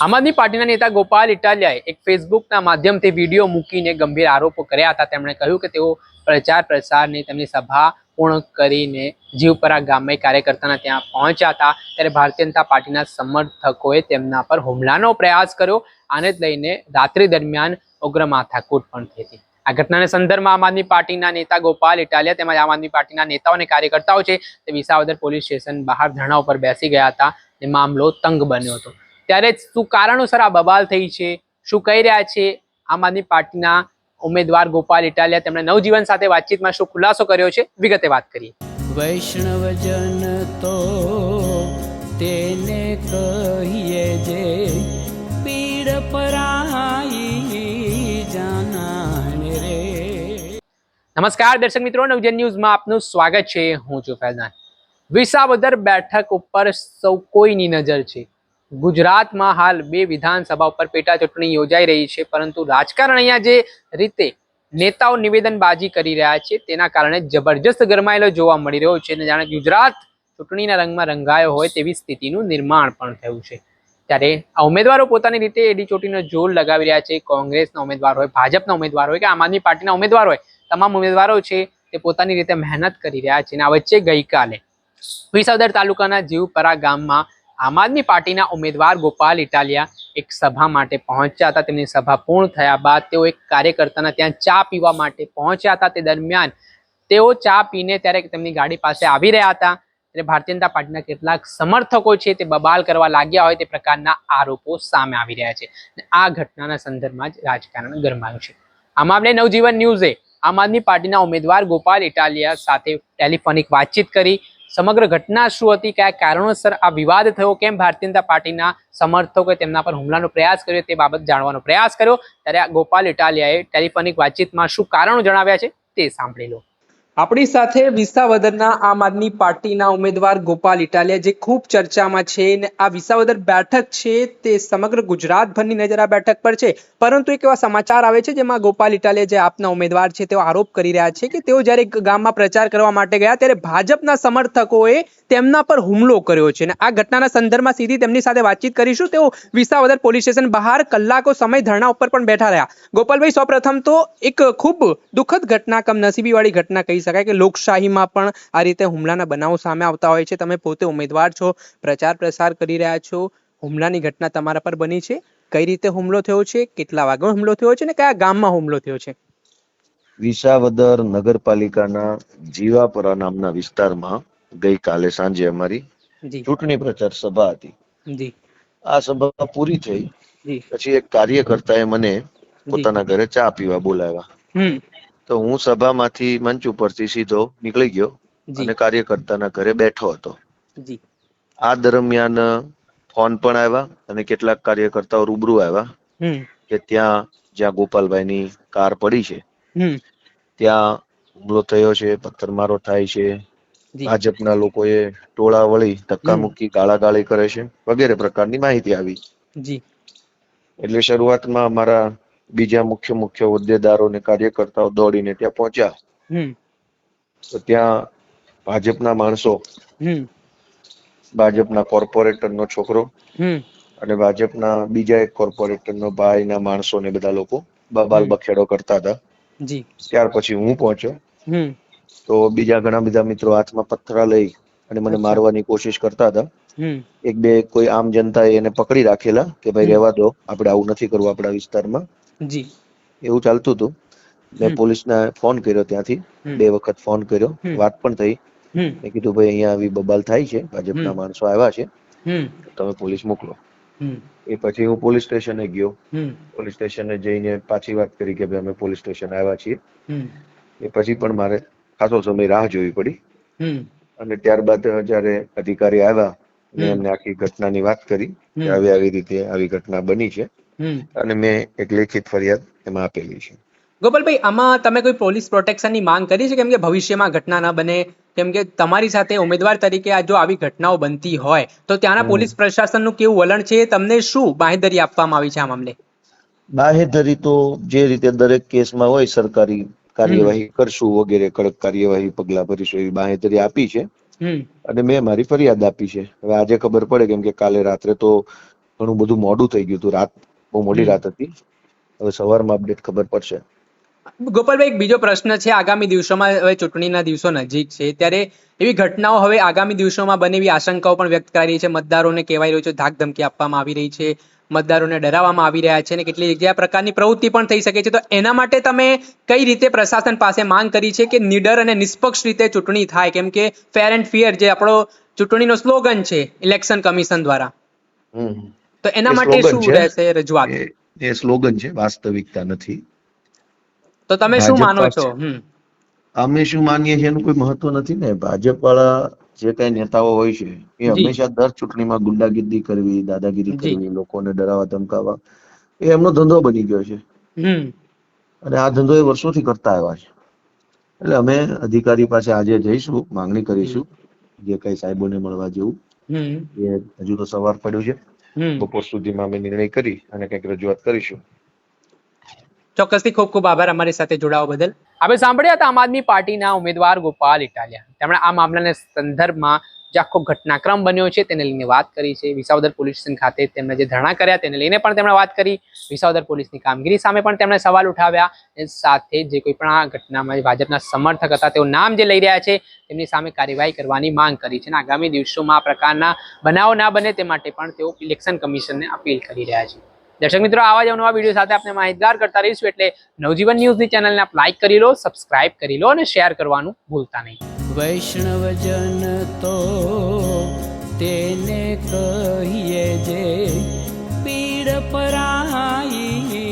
આમ આદમી પાર્ટીના નેતા ગોપાલ ઇટાલિયાએ એક ફેસબુકના માધ્યમથી વિડીયો મૂકીને ગંભીર આરોપો કર્યા હતા। તેમણે કહ્યું કે તેઓ પ્રચાર પ્રસારની તેમની સભા પૂર્ણ કરીને જીવપરા ગામમાં કાર્યકર્તાના ત્યાં પહોંચ્યા હતા ત્યારે ભારતીય જનતા પાર્ટીના સમર્થકોએ તેમના પર હુમલાનો પ્રયાસ કર્યો। આને લઈને રાત્રિ દરમિયાન ઉગ્ર માથાકૂટ પણ થઈ હતી। આ ઘટનાના સંદર્ભમાં આમ આદમી પાર્ટીના નેતા ગોપાલ ઇટાલિયા તેમજ આમ આદમી પાર્ટીના નેતાઓ અને કાર્યકર્તાઓ છે તે વિસાવદર પોલીસ સ્ટેશન બહાર ધરણા ઉપર બેસી ગયા હતા અને મામલો તંગ બન્યો હતો। ત્યારે શું કારણોસર આ બબાલ થઈ છે, શું કહી રહ્યા છે આમ આદમી પાર્ટીના ઉમેદવાર ગોપાલ ઇટાલિયા, તેમણે નવજીવન સાથે વાતચીતમાં શું ખુલાસો કર્યો છે, વિગતે વાત કરીએ। વૈષ્ણવજન તો તેને કહીએ જે પીડ પરાઈ જાનાને રે। નમસ્કાર દર્શક મિત્રો, નવજીવન ન્યૂઝમાં આપનું સ્વાગત છે। હું છું ફૈઝાન। વિસાવદર બેઠક ઉપર સૌ કોઈની નજર છે। ગુજરાતમાં હાલ 2 વિધાનસભા ઉપર પેટા ચૂંટણી યોજાઈ રહી છે, પરંતુ રાજકારણ અહીંયા જે રીતે નેતાઓ નિવેદનબાજી કરી રહ્યા છે તેના કારણે જબરજસ્ત ગરમાયેલો જોવા મળી રહ્યો છે અને જાણે ગુજરાત ચૂંટણીના રંગમાં રંગાયો હોય તેવી સ્થિતિનું નિર્માણ પણ થયું છે। ત્યારે આ ઉમેદવારો પોતાની રીતે એડી ચોટીનો જોર લગાવી રહ્યા છે। કોંગ્રેસના ઉમેદવાર હોય, ભાજપના ઉમેદવાર હોય કે આમ આદમી પાર્ટીના ઉમેદવાર હોય, તમામ ઉમેદવારો છે તે પોતાની રીતે મહેનત કરી રહ્યા છે। અને આ વચ્ચે ગઈકાલે વિસાવદર તાલુકાના જીવપરા ગામમાં આમ આદમી પાર્ટીના ઉમેદવાર ગોપાલ ઇટાલિયા એક સભા માટે પહોંચ્યા હતા। તેમની સભા પૂર્ણ થયા બાદ તેઓ એક કાર્યકર્તાના ત્યાં ચા પીવા માટે પહોંચ્યા હતા। તે દરમિયાન તેઓ ચા પીને ત્યારે તેમની ગાડી પાસે આવી રહ્યા હતા ત્યારે ભારતીય જનતા પાર્ટીના કેટલાક સમર્થકો છે તે બબાલ કરવા લાગ્યા હોય તે પ્રકારના આરોપો સામે આવી રહ્યા છે। આ ઘટનાના સંદર્ભમાં જ રાજકારણ ગરમાયું છે। આ મામલે નવજીવન ન્યૂઝે આમ આદમી પાર્ટીના ઉમેદવાર ગોપાલ ઇટાલિયા સાથે ટેલિફોનિક વાતચીત કરી। સમગ્ર ઘટના શું હતી, કયા કારણોસર આ વિવાદ થયો, કેમ ભારતીય જનતા પાર્ટીના સમર્થકોએ તેમના પર હુમલાનો પ્રયાસ કર્યો તે બાબત જાણવાનો પ્રયાસ કર્યો। ત્યારે ગોપાલ ઇટાલિયાએ ટેલિફોનિક વાતચીતમાં શું કારણો જણાવ્યા છે તે સાંભળી લો। આપણી સાથે વિસાવદરના આમ આદમી પાર્ટીના ઉમેદવાર ગોપાલ ઇટાલિયા, જે ખૂબ ચર્ચામાં છે અને આ વિસાવદર બેઠક છે તે સમગ્ર ગુજરાતભરની નજર આ બેઠક પર છે, પરંતુ એક એવા સમાચાર આવે છે જેમાં ગોપાલ ઇટાલિયા, જે આપના ઉમેદવાર છે, તેઓ આરોપ કરી રહ્યા છે કે તેઓ જ્યારે ગામમાં પ્રચાર કરવા માટે ગયા ત્યારે ભાજપના સમર્થકોએ તેમના પર હુમલો કર્યો છે અને આ ઘટનાના સંદર્ભમાં સીધી તેમની સાથે વાતચીત કરીશું। તેઓ વિસાવદર પોલીસ સ્ટેશન બહાર કલાકો સમય ધરણા ઉપર પણ બેઠા રહ્યા। ગોપાલભાઈ, સૌપ્રથમ તો એક ખૂબ દુઃખદ ઘટના, કમનસીબી વાળી ઘટના કહી શકાય કે લોકશાહીમાં પણ આ રીતે હુમલાના બનાવો સામે આવતા હોય છે। તમે પોતે ઉમેદવાર છો, પ્રચાર પ્રસાર કરી રહ્યા છો, હુમલાની ઘટના તમારા પર બની છે। કઈ રીતે હુમલો થયો છે, કેટલા વાગે હુમલો થયો છે અને કયા ગામમાં હુમલો થયો છે? વિસાવદર નગરપાલિકાના જીવાપરા નામના વિસ્તારમાં ગઈકાલે સાંજે અમારી ચૂંટણી પ્રચાર સભા હતી। આ સભા પૂરી થઈ પછી એક કાર્યકર્તાએ મને પોતાના ઘરે ચા પીવા બોલાવ્યા। તો હું સભામાંથી મંચ ઉપરથી સીધો નીકળી ગયો અને કાર્યકર્તાના ઘરે બેઠો હતો। આ દરમિયાન ફોન પણ આવ્યા અને કેટલાક કાર્યકર્તાઓ રૂબરૂ આવ્યા કે ત્યાં જ્યાં ગોપાલભાઈની કાર પડી છે ત્યાં હુમલો થયો છે, પથ્થરમારો થાય છે, ભાજપના લોકોએ ટોળા વળી ધક્કા મૂકી ગાળાગાળી કરે છે વગેરે પ્રકારની માહિતી આવી। એટલે શરૂઆતમાં અમારા બીજા મુખ્ય હોદ્દેદારો અને કાર્યકર્તાઓ દોડીને ત્યાં પહોંચ્યા। તો ત્યાં ભાજપના માણસો, ભાજપના કોર્પોરેટરનો છોકરો અને ભાજપના બીજા એક કોર્પોરેટરનો ભાઈના માણસો ને બધા લોકો બબાલ બખેડો કરતા હતા। ત્યાર પછી હું પહોંચ્યો તો બીજા ઘણા બધા મિત્રો હાથમાં પથ્થરા લઈ અને મને મારવાની કોશિશ કરતા હતા। એક બે કોઈ આમ જનતાએ એને પકડી રાખેલા કે ભાઈ રહેવા દો, આપણે આવું નથી કરવું આપણા વિસ્તારમાં, એવું ચાલતું હતું। મેં પોલીસને ફોન કર્યો, ત્યાંથી 2 વખત ફોન કર્યો, વાત પણ થઈ। મેં કીધું ભાઈ અહીંયા આવી બબાલ થાય છે, ભાજપના માણસો આવ્યા છે, તમે પોલીસ મોકલો। એ પછી હું પોલીસ સ્ટેશને ગયો। પોલીસ સ્ટેશને જઈને પાછી વાત કરી કે ભાઈ અમે પોલીસ સ્ટેશન આવ્યા છીએ। એ પછી પણ મારે ખાસો સમય રાહ જોવી પડી અને ત્યારબાદ જયારે અધિકારી આવ્યા મેં એમને આખી ઘટનાની વાત કરી કે આવી રીતે આવી ઘટના બની છે અને મેં એક લેખિત ફરિયાદ એમાં આપેલી છે। ગોપાલભાઈ, આમાં તમે કોઈ પોલીસ પ્રોટેક્શનની માંગ કરી છે, કેમ કે ભવિષ્યમાં ઘટના ન બને, કેમ કે તમારી સાથે ઉમેદવાર તરીકે જો આવી ઘટનાઓ બનતી હોય તો ત્યાંના પોલીસ પ્રશાસનનું કેવું વલણ છે, તમને શું બાંહેધરી આપવામાં આવી છે આ મામલે? બાંહેધરી તો જે રીતે દરેક કેસમાં હોય, સરકારી કાર્યવાહી કરશું વગેરે, કડક કાર્યવાહી પગલા ભરીશું એવી બાંહેધરી આપી છે અને મેં મારી ફરિયાદ આપી છે। હવે આજે ખબર પડે, કેમ કે કાલે રાત્રે તો ઘણું બધું મોડું થઈ ગયું હતું. રાત બહુ મોડી રાત હતી. હવે સવારમાં અપડેટ ખબર પડશે. ગોપાલભાઈ, એક બીજો પ્રશ્ન છે. આગામી દિવસોમાં હવે ચૂંટણીના દિવસો નજીક છે, ત્યારે એવી ઘટનાઓ હવે આગામી દિવસોમાં બને એવી આશંકાઓ પણ વ્યક્ત કરી રહી છે. મતદારોને કહેવાય રહ્યું છે, ધાક ધમકી આપવામાં આવી રહી છે, મતદારોને ડરાવવામાં આવી રહ્યા છે, અને કેટલી જગ્યાએ આ પ્રકારની પ્રવૃત્તિ પણ થઈ શકે છે. તો એના માટે તમે કઈ રીતે પ્રશાસન પાસે માંગ કરી છે કે નિડર અને નિષ્પક્ષ રીતે ચૂંટણી થાય? કેમ કે ફેર એન્ડ ફિયર જે આપણો ચૂંટણીનો સ્લોગન છે ઇલેક્શન કમિશન દ્વારા, તો એના માટે શું રહેશે રજૂઆત? એ સ્લોગન છે, વાસ્તવિકતા નથી. તો તમે શું માનો છો? અમે શું માનીએ છીએ એનું કોઈ મહત્વ નથી ને. ભાજપ વાળા જે કઈ નેતાઓ હોય છે એ હંમેશા દર ચૂંટણીમાં ગુંડાગીરી કરવી, દાદાગીરી કરવી, લોકોને ડરાવવા ધમકાવવા, એ એમનો ધંધો બની ગયો છે. અને આ ધંધો એ વર્ષોથી કરતા આવ્યા છે. એટલે અમે અધિકારી પાસે આજે જઈશું, માંગણી કરીશું, જે કઈ સાહેબોને મળવા જેવું. એ હજુ તો સવાર પડ્યું છે, બપોર સુધીમાં અમે નિર્ણય કરી અને કંઈક રજૂઆત કરીશું. ચોક્કસથી ખૂબ ખૂબ આભાર અમારી સાથે જોડાવા બદલ. આપણે સાંભળ્યા હતા આમ આદમી પાર્ટીના ઉમેદવાર ગોપાલ ઇટાલિયા. તેમણે આ મામલાના સંદર્ભમાં જે આખો ઘટનાક્રમ બન્યો છે તેને લઈને વાત કરી છે. વિસાવદર પોલીસ સ્ટેશન ખાતે તેમણે જે ધરણા કર્યા તેને લઈને પણ તેમણે વાત કરી. વિસાવદર પોલીસની કામગીરી સામે પણ તેમણે સવાલ ઉઠાવ્યા. એ સાથે જે કોઈ પણ આ ઘટનામાં ભાજપના સમર્થક હતા તેઓ નામ જે લઈ રહ્યા છે તેમની સામે કાર્યવાહી કરવાની માંગ કરી છે. અને આગામી દિવસોમાં આ પ્રકારના બનાવો ના બને તે માટે પણ તેઓ ઇલેક્શન કમિશનને અપીલ કરી રહ્યા છે. દર્શક મિત્રો, આવા જ નવા વિડીયો સાથે આપણે માહિતગાર કરતા રહીશું. એટલે નવજીવન ન્યૂઝની ચેનલને આપ લાઈક કરી લો, સબસ્ક્રાઇબ કરી લો અને શેર કરવાનું ભૂલતા નહીં. વૈષ્ણવજન તો તેને કહીએ જે પીડ પરાઈ.